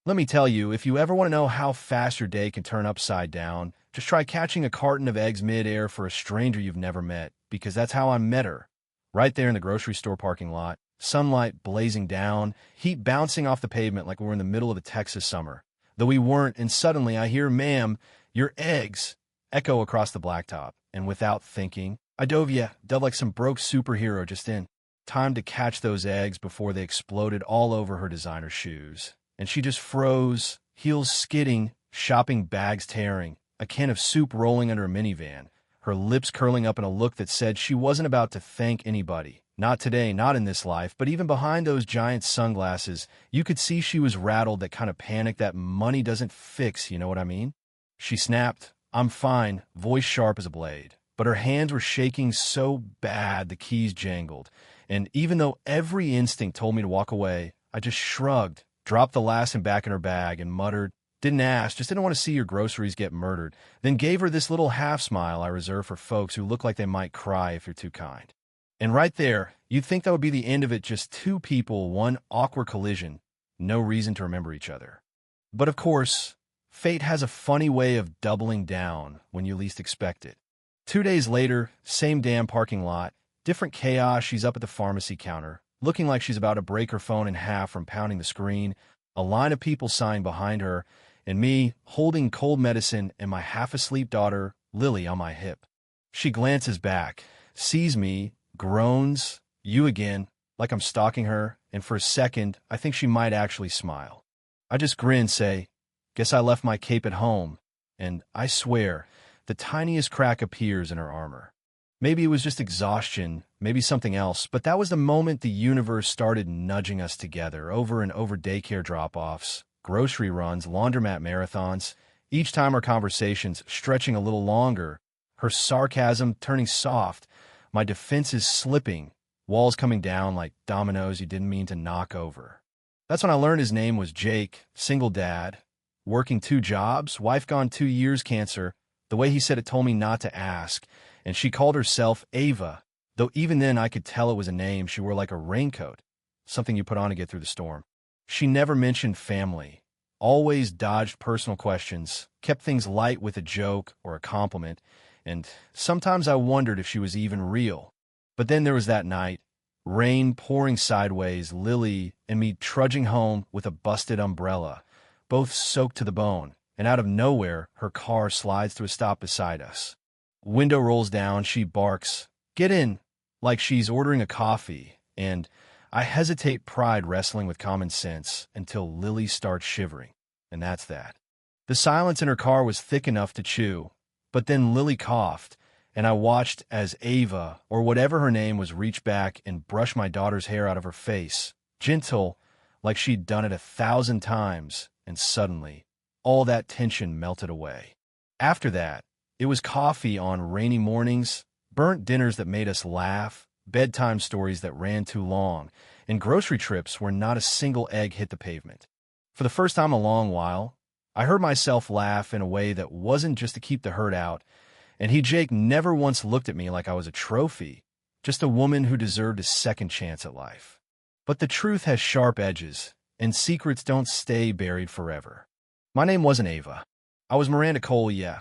Let me tell you, if you ever want to know how fast your day can turn upside down, just try catching a carton of eggs mid-air for a stranger you've never met, because that's how I met her. Right there in the grocery store parking lot, sunlight blazing down, heat bouncing off the pavement like we're in the middle of a Texas summer. Though we weren't, and suddenly I hear, "Ma'am, your eggs," echo across the blacktop. And without thinking, I dove like some broke superhero just in time to catch those eggs before they exploded all over her designer shoes. And she just froze, heels skidding, shopping bags tearing, a can of soup rolling under a minivan, her lips curling up in a look that said she wasn't about to thank anybody. Not today, not in this life, but even behind those giant sunglasses, you could see she was rattled, that kind of panic that money doesn't fix, you know what I mean? She snapped, "I'm fine," voice sharp as a blade. But her hands were shaking so bad the keys jangled. And even though every instinct told me to walk away, I just shrugged, dropped the last and back in her bag, and muttered, "Didn't ask, just didn't want to see your groceries get murdered." Then gave her this little half smile I reserve for folks who look like they might cry if you're too kind. And right there, you'd think that would be the end of it, just two people, one awkward collision, no reason to remember each other. But of course, fate has a funny way of doubling down when you least expect it. 2 days later, same damn parking lot, different chaos. She's up at the pharmacy counter, looking like she's about to break her phone in half from pounding the screen, a line of people sighing behind her, and me holding cold medicine and my half-asleep daughter, Lily, on my hip. She glances back, sees me, groans, "You again," like I'm stalking her, and for a second, I think she might actually smile. I just grin, say, "Guess I left my cape at home," and I swear, the tiniest crack appears in her armor. Maybe it was just exhaustion, maybe something else, but that was the moment the universe started nudging us together, over and over daycare drop-offs, grocery runs, laundromat marathons, each time our conversations stretching a little longer, her sarcasm turning soft, my defenses slipping, walls coming down like dominoes you didn't mean to knock over. That's when I learned his name was Jake, single dad, working 2 jobs, wife gone 2 years, cancer. The way he said it told me not to ask, and she called herself Ava, though even then I could tell it was a name she wore like a raincoat, something you put on to get through the storm. She never mentioned family, always dodged personal questions, kept things light with a joke or a compliment, and sometimes I wondered if she was even real. But then there was that night, rain pouring sideways, Lily and me trudging home with a busted umbrella, both soaked to the bone, and out of nowhere, her car slides to a stop beside us. Window rolls down, she barks, "Get in," like she's ordering a coffee, and I hesitate, pride wrestling with common sense, until Lily starts shivering, and that's that. The silence in her car was thick enough to chew, but then Lily coughed, and I watched as Ava, or whatever her name was, reach back and brush my daughter's hair out of her face, gentle, like she'd done it 1,000 times, and suddenly, all that tension melted away. After that, it was coffee on rainy mornings, burnt dinners that made us laugh, bedtime stories that ran too long, and grocery trips where not a single egg hit the pavement. For the first time in a long while, I heard myself laugh in a way that wasn't just to keep the hurt out, and Jake never once looked at me like I was a trophy, just a woman who deserved a second chance at life. But the truth has sharp edges, and secrets don't stay buried forever. My name wasn't Ava. I was Miranda Cole, yeah.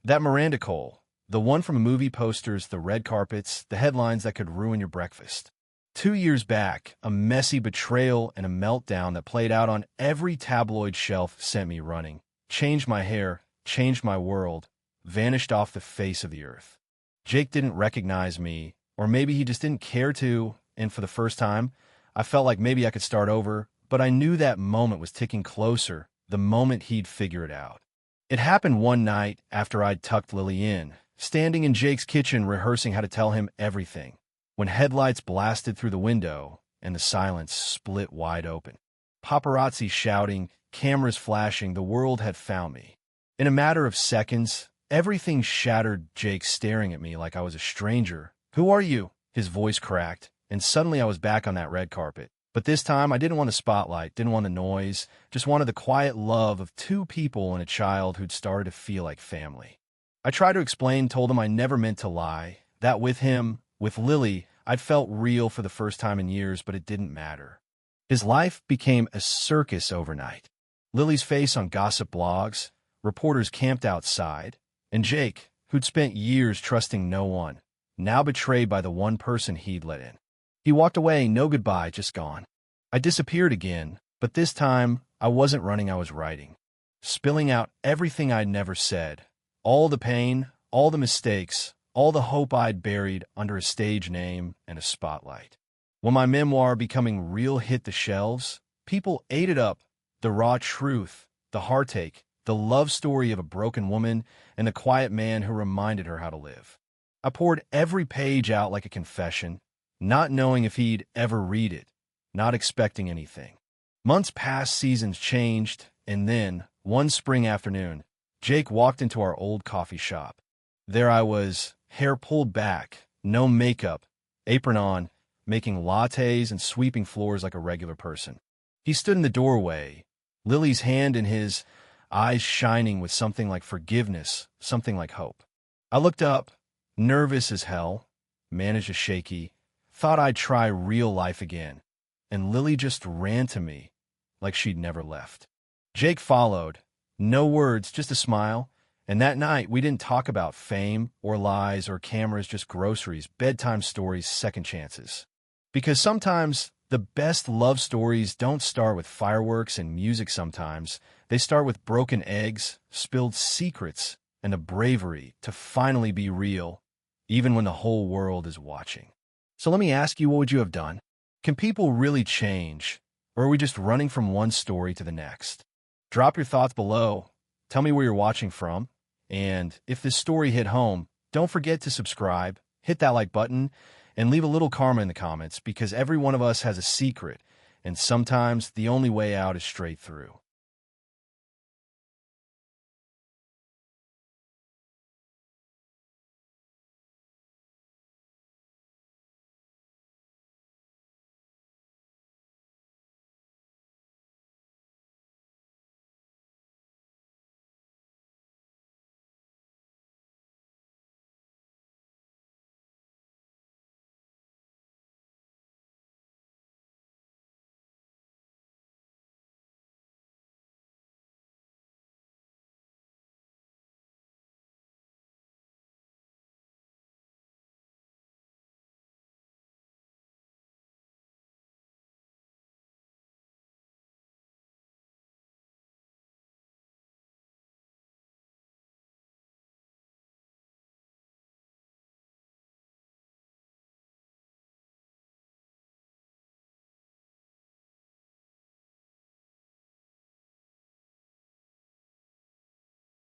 That Miranda Cole, the one from movie posters, the red carpets, the headlines that could ruin your breakfast. 2 years back, a messy betrayal and a meltdown that played out on every tabloid shelf sent me running. Changed my hair, changed my world, vanished off the face of the earth. Jake didn't recognize me, or maybe he just didn't care to, and for the first time, I felt like maybe I could start over, but I knew that moment was ticking closer, the moment he'd figure it out. It happened one night after I'd tucked Lily in, standing in Jake's kitchen rehearsing how to tell him everything, when headlights blasted through the window and the silence split wide open. Paparazzi shouting, cameras flashing, the world had found me. In a matter of seconds, everything shattered. Jake staring at me like I was a stranger. "Who are you?" His voice cracked, and suddenly I was back on that red carpet. But this time, I didn't want the spotlight, didn't want the noise, just wanted the quiet love of two people and a child who'd started to feel like family. I tried to explain, told him I never meant to lie, that with him, with Lily, I'd felt real for the first time in years, but it didn't matter. His life became a circus overnight. Lily's face on gossip blogs, reporters camped outside, and Jake, who'd spent years trusting no one, now betrayed by the one person he'd let in. He walked away, no goodbye, just gone. I disappeared again, but this time I wasn't running, I was writing. Spilling out everything I'd never said, all the pain, all the mistakes, all the hope I'd buried under a stage name and a spotlight. When my memoir Becoming Real hit the shelves, people ate it up. The raw truth, the heartache, the love story of a broken woman and the quiet man who reminded her how to live. I poured every page out like a confession, not knowing if he'd ever read it, not expecting anything. Months passed, seasons changed, and then, one spring afternoon, Jake walked into our old coffee shop. There I was, hair pulled back, no makeup, apron on, making lattes and sweeping floors like a regular person. He stood in the doorway, Lily's hand in his, eyes shining with something like forgiveness, something like hope. I looked up, nervous as hell, managed a shaky, thought I'd try real life again, and Lily just ran to me like she'd never left. Jake followed, no words, just a smile, and that night we didn't talk about fame or lies or cameras, just groceries, bedtime stories, second chances. Because sometimes the best love stories don't start with fireworks and music sometimes. They start with broken eggs, spilled secrets, and the bravery to finally be real, even when the whole world is watching. So let me ask you, what would you have done? Can people really change, or are we just running from one story to the next? Drop your thoughts below. Tell me where you're watching from. And if this story hit home, don't forget to subscribe, hit that like button, and leave a little karma in the comments, because every one of us has a secret, and sometimes the only way out is straight through.